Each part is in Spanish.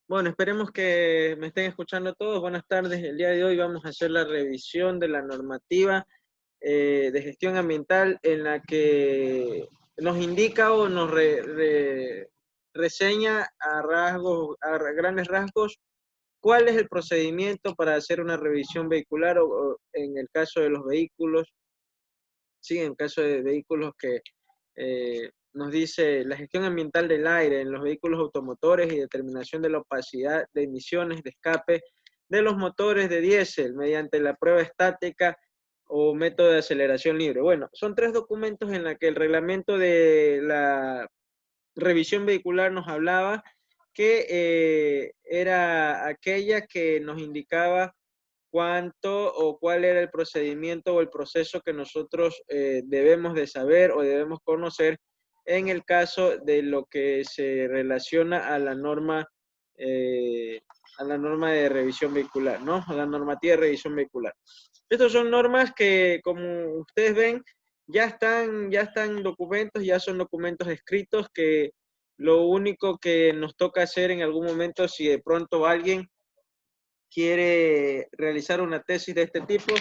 Bueno, esperemos que me estén escuchando todos. Buenas tardes. El día de hoy vamos a hacer la revisión de la normativa de gestión ambiental en la que nos indica o nos reseña a rasgos, a grandes rasgos, cuál es el procedimiento para hacer una revisión vehicular o en el caso de los vehículos, sí, en caso de vehículos que nos dice la gestión ambiental del aire en los vehículos automotores y determinación de la opacidad de emisiones de escape de los motores de diésel mediante la prueba estática o método de aceleración libre. Bueno, son tres documentos en los que el reglamento de la revisión vehicular nos hablaba que era aquella que nos indicaba cuánto o cuál era el procedimiento o el proceso que nosotros debemos de saber o debemos conocer en el caso de lo que se relaciona a la norma de revisión vehicular, ¿no? A la normativa de revisión vehicular. Estas son normas que, como ustedes ven, ya están documentos, ya son documentos escritos que lo único que nos toca hacer en algún momento, si de pronto alguien quiere realizar una tesis de este tipo,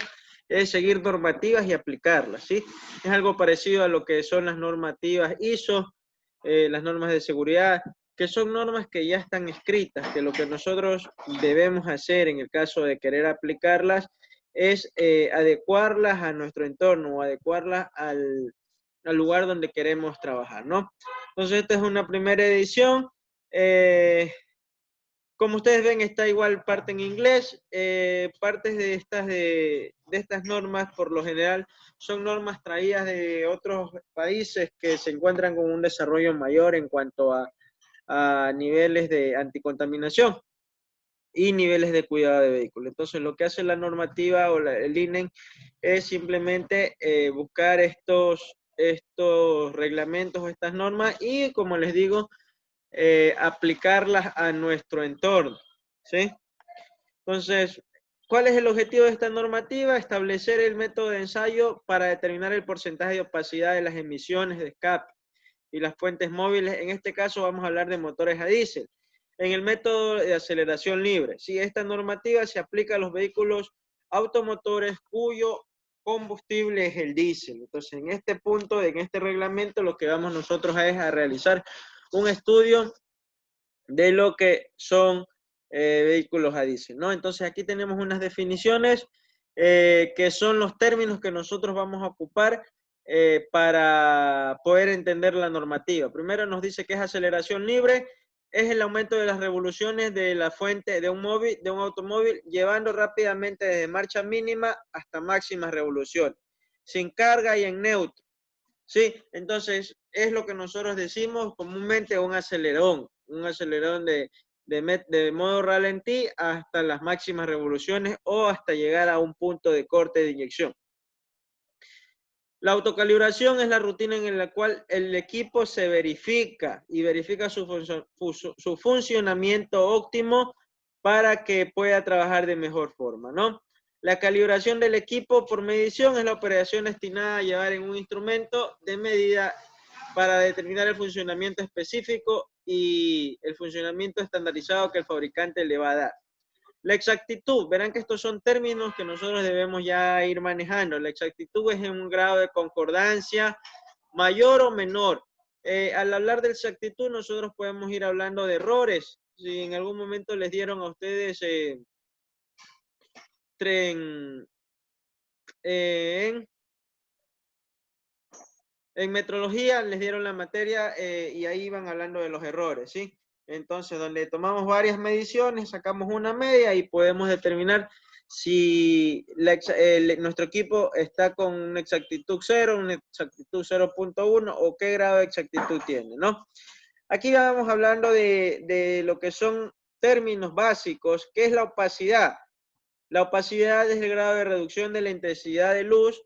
es seguir normativas y aplicarlas, ¿sí? Es algo parecido a lo que son las normativas ISO, las normas de seguridad, que son normas que ya están escritas, que lo que nosotros debemos hacer en el caso de querer aplicarlas es adecuarlas a nuestro entorno o adecuarlas al lugar donde queremos trabajar, ¿no? Entonces, esta es una primera edición. Como ustedes ven, está igual parte en inglés. Partes de estas normas, por lo general, son normas traídas de otros países que se encuentran con un desarrollo mayor en cuanto a niveles de anticontaminación y niveles de cuidado de vehículos. Entonces, lo que hace la normativa o el INEN es simplemente buscar estos reglamentos, estas normas y, como les digo, aplicarlas a nuestro entorno, ¿sí? Entonces, ¿cuál es el objetivo de esta normativa? Establecer el método de ensayo para determinar el porcentaje de opacidad de las emisiones de escape y las fuentes móviles. En este caso vamos a hablar de motores a diésel. En el método de aceleración libre, ¿sí? Esta normativa se aplica a los vehículos automotores cuyo combustible es el diésel. Entonces, en este punto, en este reglamento, lo que vamos nosotros es a realizar un estudio de lo que son vehículos a diésel, ¿no? Entonces aquí tenemos unas definiciones que son los términos que nosotros vamos a ocupar para poder entender la normativa. Primero nos dice que es aceleración libre, es el aumento de las revoluciones de la fuente de un automóvil, llevando rápidamente desde marcha mínima hasta máxima revolución, sin carga y en neutro. Sí, entonces es lo que nosotros decimos comúnmente un acelerón de modo ralentí hasta las máximas revoluciones o hasta llegar a un punto de corte de inyección. La autocalibración es la rutina en la cual el equipo se verifica y verifica su funcionamiento óptimo para que pueda trabajar de mejor forma, ¿no? La calibración del equipo por medición es la operación destinada a llevar en un instrumento de medida para determinar el funcionamiento específico y el funcionamiento estandarizado que el fabricante le va a dar. La exactitud, verán que estos son términos que nosotros debemos ya ir manejando. La exactitud es en un grado de concordancia mayor o menor. Al hablar de exactitud, nosotros podemos ir hablando de errores. Si en algún momento les dieron a ustedes en, en, en metrología, les dieron la materia y ahí iban hablando de los errores, ¿sí? Entonces, donde tomamos varias mediciones, sacamos una media y podemos determinar si nuestro equipo está con una exactitud 0, una exactitud 0.1 o qué grado de exactitud tiene, ¿no? Aquí vamos hablando de lo que son términos básicos, ¿qué es la opacidad? La opacidad es el grado de reducción de la intensidad de luz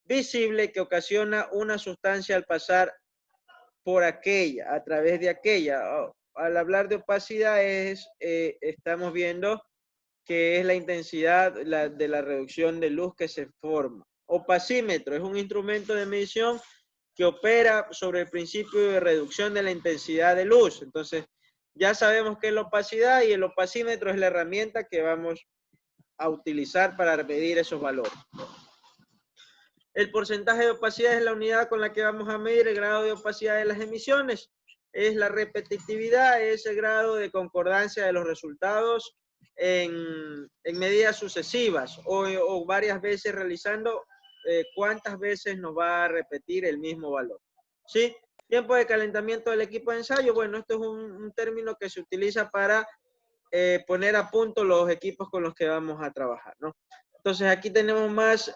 visible que ocasiona una sustancia al pasar por aquella, a través de aquella. Al hablar de opacidad estamos viendo que es la intensidad de la reducción de luz que se forma. Opacímetro es un instrumento de medición que opera sobre el principio de reducción de la intensidad de luz. Entonces, Ya sabemos qué es la opacidad y el opacímetro es la herramienta que vamos a utilizar para medir esos valores. El porcentaje de opacidad es la unidad con la que vamos a medir el grado de opacidad de las emisiones. Es la repetitividad, es el grado de concordancia de los resultados en medidas sucesivas o varias veces realizando cuántas veces nos va a repetir el mismo valor. ¿Sí? Tiempo de calentamiento del equipo de ensayo. Bueno, esto es un término que se utiliza para poner a punto los equipos con los que vamos a trabajar, ¿no? Entonces aquí tenemos más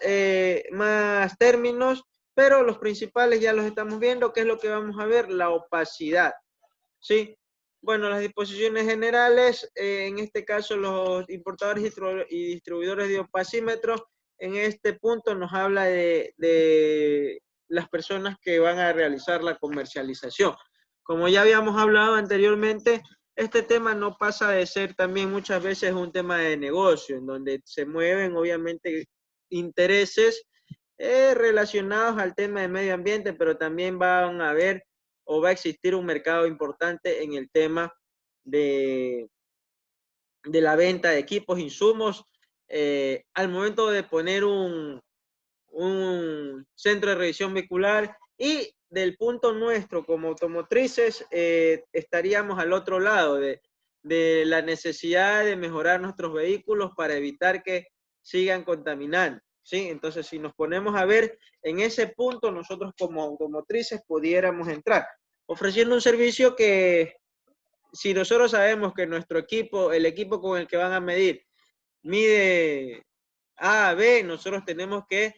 términos, pero los principales ya los estamos viendo. ¿Qué es lo que vamos a ver? La opacidad, ¿sí? Bueno, las disposiciones generales, en este caso los importadores y distribuidores de opacímetros, en este punto nos habla de las personas que van a realizar la comercialización. Como ya habíamos hablado anteriormente, este tema no pasa de ser también muchas veces un tema de negocio, en donde se mueven obviamente intereses relacionados al tema de medio ambiente, pero también van a haber o va a existir un mercado importante en el tema de la venta de equipos, insumos. Al momento de poner un centro de revisión vehicular y del punto nuestro como automotrices, estaríamos al otro lado de la necesidad de mejorar nuestros vehículos para evitar que sigan contaminando, ¿sí? Entonces, si nos ponemos a ver en ese punto, nosotros como automotrices pudiéramos entrar, ofreciendo un servicio que si nosotros sabemos que nuestro equipo, el equipo con el que van a medir, mide A a B, nosotros tenemos que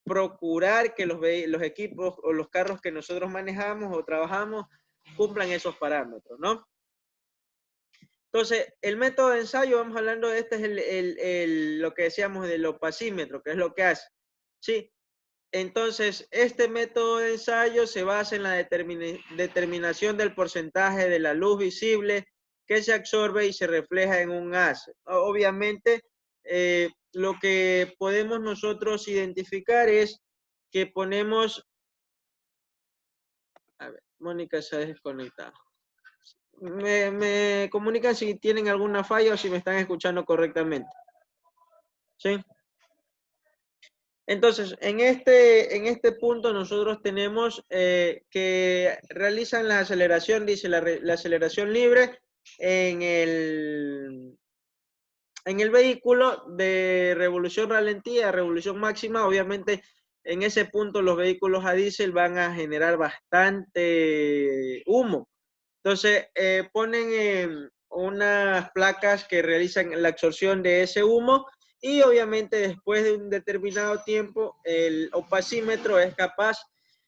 procurar que los equipos o los carros que nosotros manejamos o trabajamos cumplan esos parámetros, ¿no? Entonces, el método de ensayo, vamos hablando de este, es lo que decíamos del opacímetro, que es lo que hace, ¿sí? Entonces, este método de ensayo se basa en la determinación del porcentaje de la luz visible que se absorbe y se refleja en un haz. Obviamente, lo que podemos nosotros identificar es que ponemos... A ver, Mónica se ha desconectado. Me comunican si tienen alguna falla o si me están escuchando correctamente. ¿Sí? Entonces, en este punto nosotros tenemos que realizan la aceleración, dice la aceleración libre en el vehículo de revolución ralentía a revolución máxima. Obviamente, en ese punto los vehículos a diésel van a generar bastante humo. Entonces, ponen unas placas que realizan la absorción de ese humo y obviamente después de un determinado tiempo el opacímetro es capaz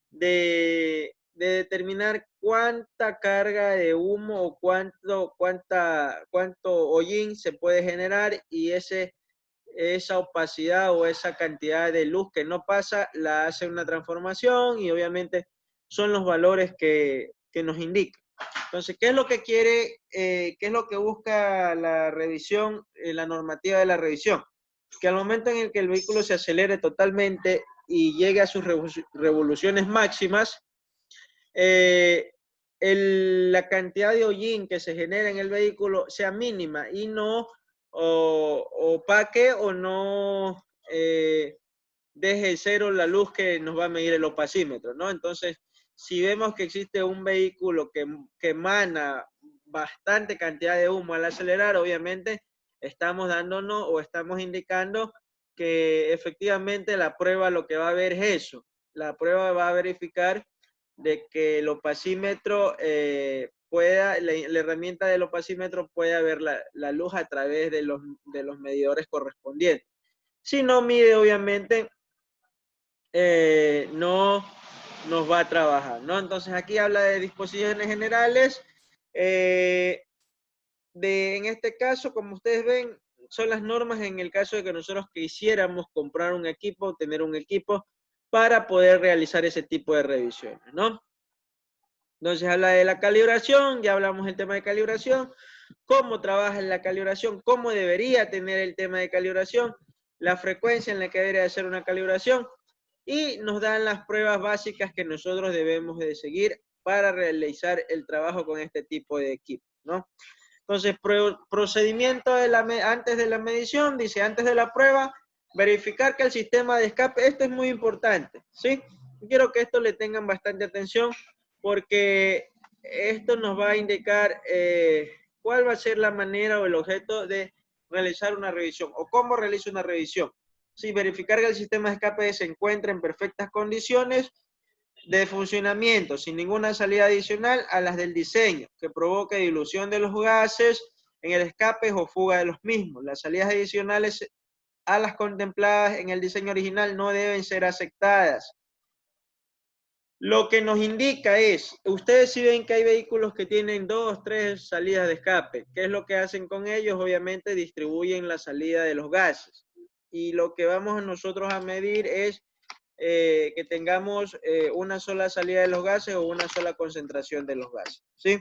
de determinar cuánta carga de humo o cuánto hollín se puede generar y esa opacidad o esa cantidad de luz que no pasa la hace una transformación y obviamente son los valores que nos indican. Entonces, ¿qué es lo que quiere, qué es lo que busca la revisión, la normativa de la revisión? Que al momento en el que el vehículo se acelere totalmente y llegue a sus revoluciones máximas, la cantidad de hollín que se genera en el vehículo sea mínima y no opaque o no deje cero la luz que nos va a medir el opacímetro, ¿no? Entonces, si vemos que existe un vehículo que emana bastante cantidad de humo al acelerar, obviamente estamos dándonos o estamos indicando que efectivamente la prueba lo que va a ver es eso. La prueba va a verificar de que el opacímetro la herramienta del opacímetro pueda ver la luz a través de los medidores correspondientes. Si no mide, obviamente, no nos va a trabajar, ¿no? Entonces aquí habla de disposiciones generales. En este caso, como ustedes ven, son las normas en el caso de que nosotros quisiéramos comprar un equipo, tener un equipo para poder realizar ese tipo de revisiones, ¿no? Entonces habla de la calibración, ya hablamos del tema de calibración, cómo trabaja en la calibración, cómo debería tener el tema de calibración, la frecuencia en la que debería hacer una calibración y nos dan las pruebas básicas que nosotros debemos de seguir para realizar el trabajo con este tipo de equipo, ¿no? Entonces, procedimiento antes de la medición, dice antes de la prueba, verificar que el sistema de escape, esto es muy importante, ¿sí? Quiero que esto le tengan bastante atención porque esto nos va a indicar cuál va a ser la manera o el objeto de realizar una revisión o cómo realiza una revisión. Sí, verificar que el sistema de escape se encuentra en perfectas condiciones de funcionamiento, sin ninguna salida adicional a las del diseño, que provoque dilución de los gases en el escape o fuga de los mismos. Las salidas adicionales a las contempladas en el diseño original no deben ser aceptadas. Lo que nos indica es, ustedes si ven que hay vehículos que tienen 2, 3 salidas de escape, ¿qué es lo que hacen con ellos? Obviamente distribuyen la salida de los gases. Y lo que vamos nosotros a medir es que tengamos una sola salida de los gases o una sola concentración de los gases, ¿sí?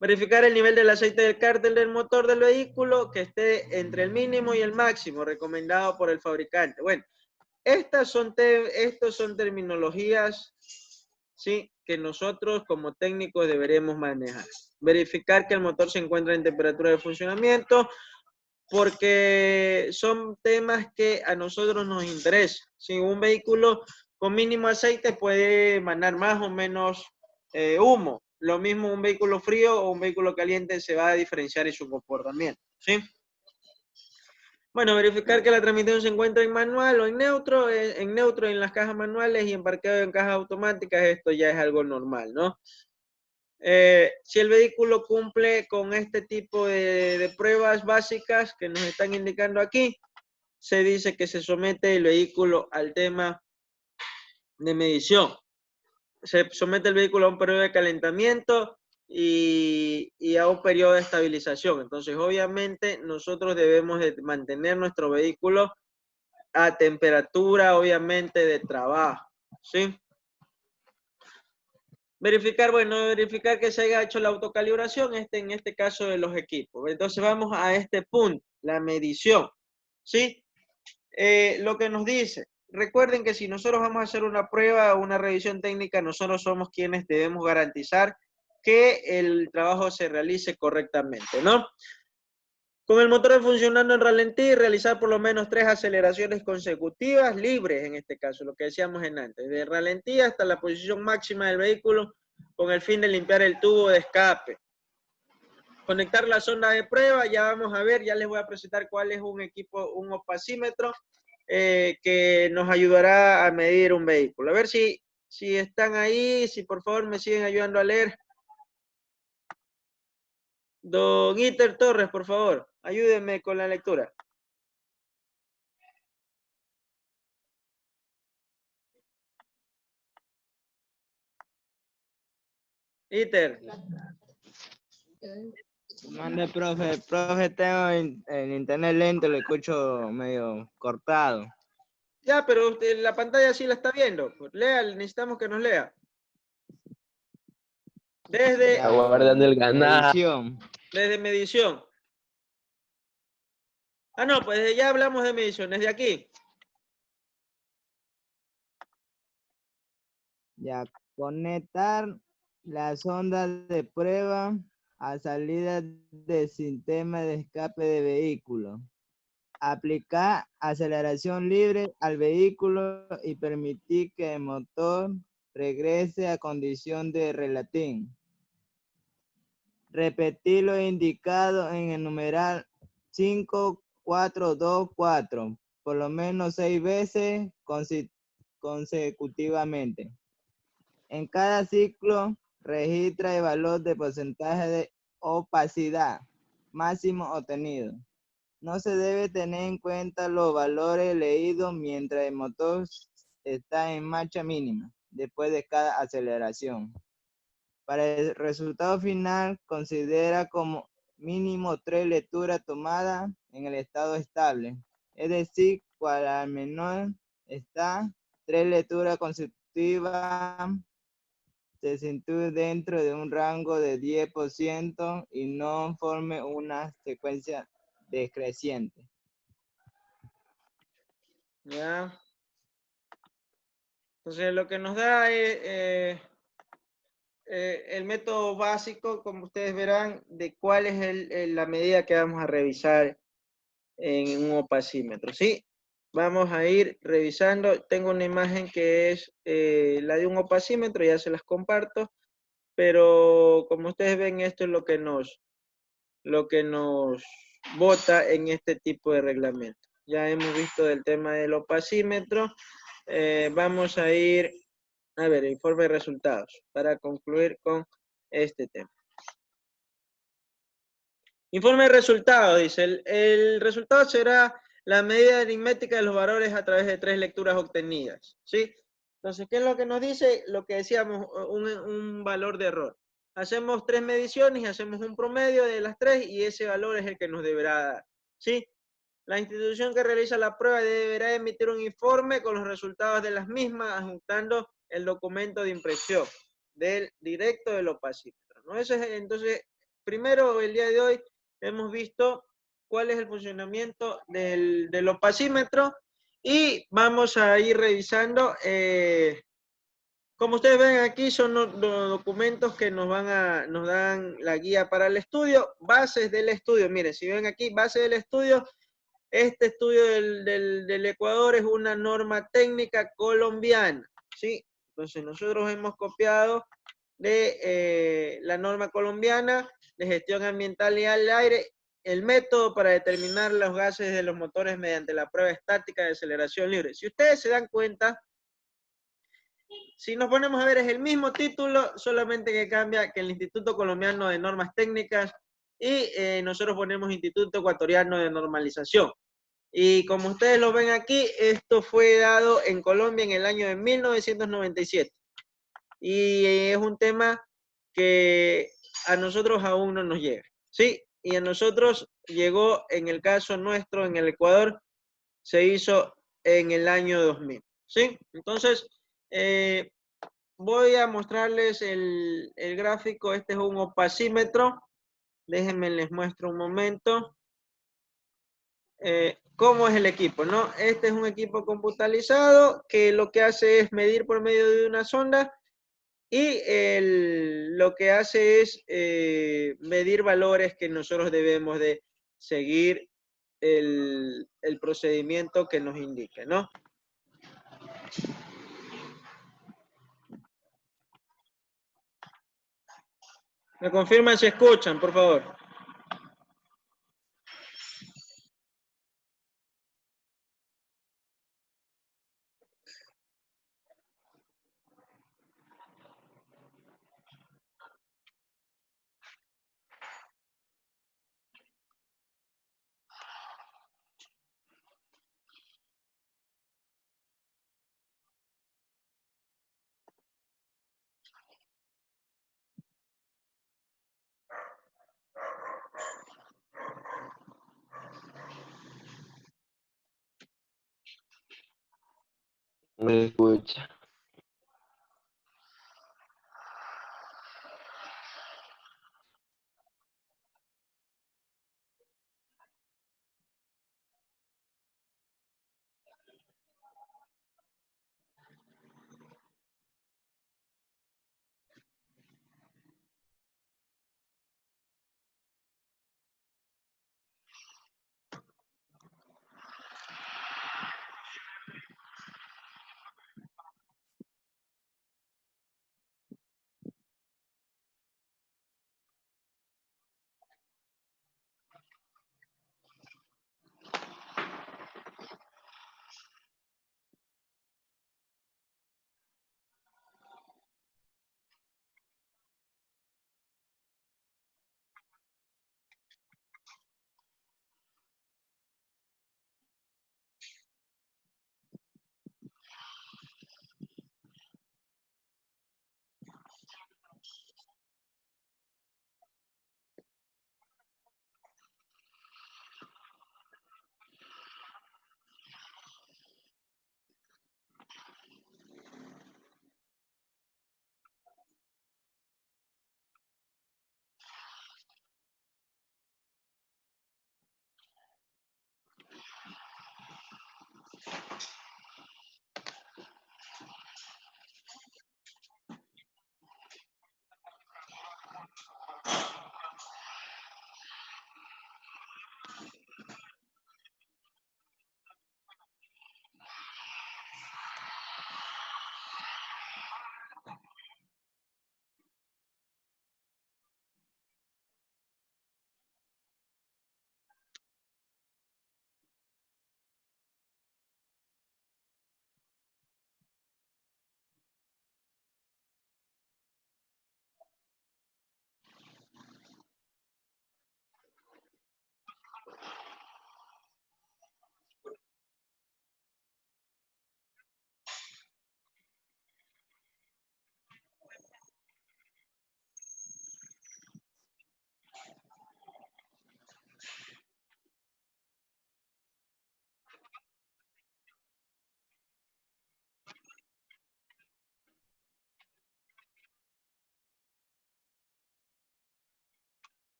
Verificar el nivel del aceite del cárter del motor del vehículo que esté entre el mínimo y el máximo recomendado por el fabricante. Bueno, estos son terminologías, ¿sí?, que nosotros como técnicos deberemos manejar. Verificar que el motor se encuentra en temperatura de funcionamiento, porque son temas que a nosotros nos interesan. Si un vehículo con mínimo aceite puede emanar más o menos humo. Lo mismo un vehículo frío o un vehículo caliente se va a diferenciar en su comportamiento, ¿sí? Bueno, verificar que la transmisión se encuentra en manual o en neutro en las cajas manuales y en parqueo en cajas automáticas, esto ya es algo normal, ¿no? Si el vehículo cumple con este tipo de pruebas básicas que nos están indicando aquí, se dice que se somete el vehículo al tema de medición. Se somete el vehículo a un periodo de calentamiento y a un periodo de estabilización. Entonces, obviamente, nosotros debemos de mantener nuestro vehículo a temperatura, obviamente, de trabajo, ¿sí? Verificar que se haya hecho la autocalibración, en este caso de los equipos. Entonces vamos a este punto, la medición, ¿sí? Lo que nos dice, recuerden que si nosotros vamos a hacer una prueba o una revisión técnica, nosotros somos quienes debemos garantizar que el trabajo se realice correctamente, ¿no? Con el motor funcionando en ralentí, realizar por lo menos 3 aceleraciones consecutivas, libres en este caso, lo que decíamos en antes, de ralentí hasta la posición máxima del vehículo con el fin de limpiar el tubo de escape. Conectar la sonda de prueba, ya vamos a ver, ya les voy a presentar cuál es un equipo, un opacímetro que nos ayudará a medir un vehículo. A ver si están ahí, si por favor me siguen ayudando a leer. Don Iter Torres, por favor, ayúdenme con la lectura. Iter. Mande, profe, tengo el internet lento, lo escucho medio cortado. Ya, pero usted, la pantalla sí la está viendo. Pues lea, necesitamos que nos lea. Desde Aguardando el ganado. Medición. Desde medición. Ah, no, pues ya hablamos de medición, desde aquí. Ya, conectar la sonda de prueba a salida del sistema de escape de vehículo. Aplicar aceleración libre al vehículo y permitir que el motor regrese a condición de relatín. Repetir lo indicado en el numeral 5424, por lo menos 6 veces consecutivamente. En cada ciclo, registra el valor de porcentaje de opacidad máximo obtenido. No se debe tener en cuenta los valores leídos mientras el motor está en marcha mínima, después de cada aceleración. Para el resultado final, considera como mínimo 3 lecturas tomadas en el estado estable. Es decir, cual al menor está 3 lecturas consecutivas se sitúe dentro de un rango de 10% y no forme una secuencia decreciente. Ya. Entonces lo que nos da es el método básico, como ustedes verán, de cuál es la medida que vamos a revisar en un opacímetro, ¿sí? Vamos a ir revisando. Tengo una imagen que es la de un opacímetro, ya se las comparto, pero como ustedes ven, esto es lo que nos bota en este tipo de reglamento. Ya hemos visto del tema del opacímetro. Vamos a ir a ver, informe de resultados, para concluir con este tema. Informe de resultados, dice, el resultado será la medida aritmética de los valores a través de 3 lecturas obtenidas, ¿sí? Entonces, ¿qué es lo que nos dice? Lo que decíamos, un valor de error. Hacemos 3 mediciones y hacemos un promedio de las 3 y ese valor es el que nos deberá dar, ¿sí? La institución que realiza la prueba deberá emitir un informe con los resultados de las mismas, adjuntando el documento de impresión del directo del opacímetro, ¿no? Entonces, primero, el día de hoy hemos visto cuál es el funcionamiento del opacímetro y vamos a ir revisando. Como ustedes ven aquí, son los documentos que nos dan la guía para el estudio, bases del estudio. Miren, si ven aquí, base del estudio. Este estudio del Ecuador es una norma técnica colombiana, ¿sí? Entonces nosotros hemos copiado de la norma colombiana de gestión ambiental y al aire el método para determinar los gases de los motores mediante la prueba estática de aceleración libre. Si ustedes se dan cuenta, si nos ponemos a ver es el mismo título, solamente que cambia que el Instituto Colombiano de Normas Técnicas y nosotros ponemos Instituto Ecuatoriano de Normalización. Y como ustedes lo ven aquí, esto fue dado en Colombia en el año de 1997. Y es un tema que a nosotros aún no nos llega, ¿sí? Y a nosotros llegó, en el caso nuestro, en el Ecuador, se hizo en el año 2000, ¿sí? Entonces, eh, voy a mostrarles el gráfico. Este es un opacímetro. Déjenme les muestro un momento. ¿Cómo es el equipo? ¿No? Este es un equipo computarizado que lo que hace es medir por medio de una sonda y lo que hace es medir valores que nosotros debemos de seguir el procedimiento que nos indique, ¿no? Me confirman si escuchan, por favor. Me escucha.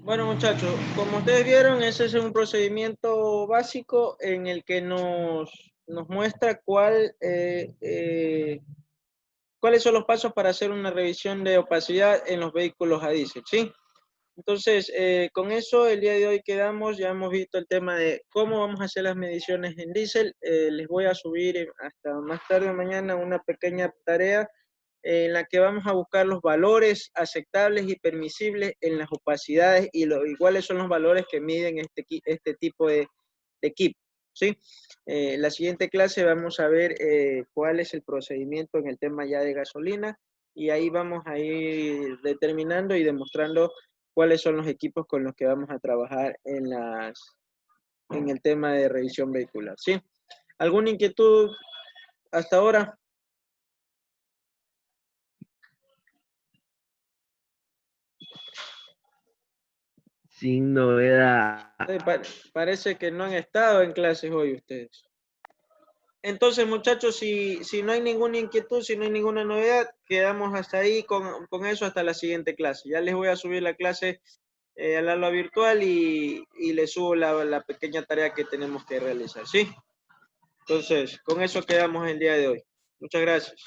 Bueno, muchachos, como ustedes vieron, ese es un procedimiento básico en el que nos muestra cuáles son los pasos para hacer una revisión de opacidad en los vehículos a diésel, ¿sí? Entonces, con eso el día de hoy quedamos, ya hemos visto el tema de cómo vamos a hacer las mediciones en diésel. Les voy a subir hasta más tarde mañana una pequeña tarea en la que vamos a buscar los valores aceptables y permisibles en las opacidades y cuáles son los valores que miden este tipo de equipo, ¿sí? La siguiente clase vamos a ver cuál es el procedimiento en el tema ya de gasolina y ahí vamos a ir determinando y demostrando cuáles son los equipos con los que vamos a trabajar en el tema de revisión vehicular, ¿sí? ¿Alguna inquietud hasta ahora? Sin novedad. Parece que no han estado en clases hoy ustedes. Entonces, muchachos, si no hay ninguna inquietud, si no hay ninguna novedad, quedamos hasta ahí con eso hasta la siguiente clase. Ya les voy a subir la clase al aula virtual y les subo la pequeña tarea que tenemos que realizar, ¿sí? Entonces, con eso quedamos el día de hoy. Muchas gracias.